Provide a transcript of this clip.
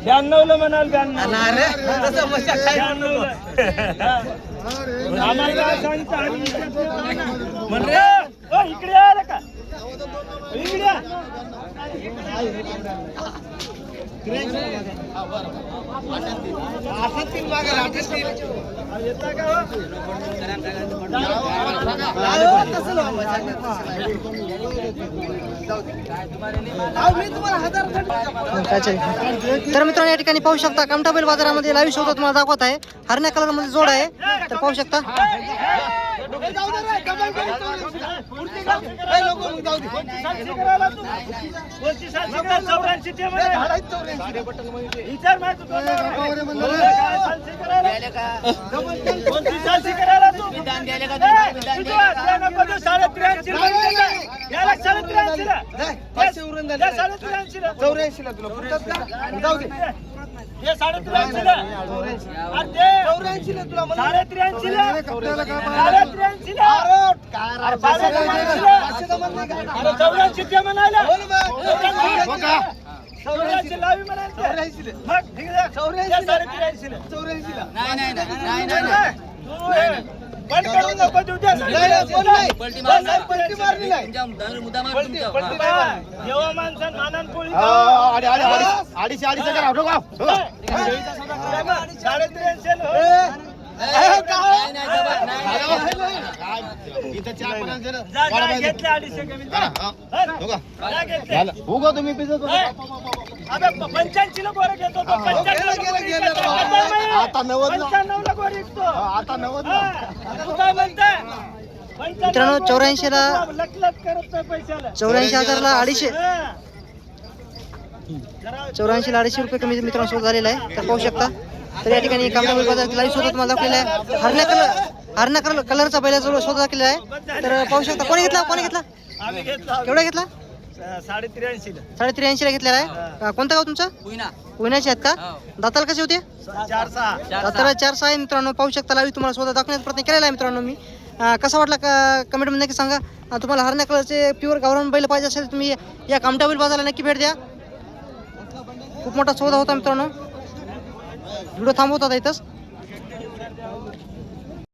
92 म्हणाल 92 आम्हाला काय सांगता म्हण रे इकडे आलं का इकडे तर मित्रांनो या ठिकाणी पाहू शकता कमठाबैल बाजारामध्ये लाईव्ह शोध तुम्हाला दाखवत आहे. हरण्या कलर मध्ये जोड आहे तर पाहू शकता. बंद करून नको देऊ जेव्हा माणसात मानान पोळी 85 ला गोरे घेतो आता 95 ला गोरे विकतो आता 90 काय म्हणताय मित्रांनो 84 ला लटलट करत नाही पैशाला 84,000 ला 250 84 ला 250 रुपये कमी मित्रांनो शोध झालेला आहे तर पाहू शकता. तर या ठिकाणी कमठाबैल बाजार लाईव्ह शोध तुम्हाला दाखवलेला आहे. हरण्या कलरचा बैलाचा शोध दाखवलेला आहे तर पाहू शकता. कोणी घेतला आम्ही घेतला केवढा घेतला 83.5 ला घेतलेला आहे. कोणतं गाव तुमचं पुण्याचे आहेत का दाताल कसे होते 4-6 दाताला 4-6 आहे मित्रांनो पाहू शकता. लाईव्ह तुम्हाला शोध दाखवण्याचा प्रयत्न केलेला आहे मित्रांनो मी. कसा वाटला कमेंट मध्ये नक्की सांगा. तुम्हाला हरण्या कलरचे प्युअर गावरान बैल पाहिजे असेल तुम्ही या कमठाबैल बाजाराला नक्की भेट द्या. खूप मोठा सौदा होता मित्रांनो. व्हिडिओ थांबवतात इथंच.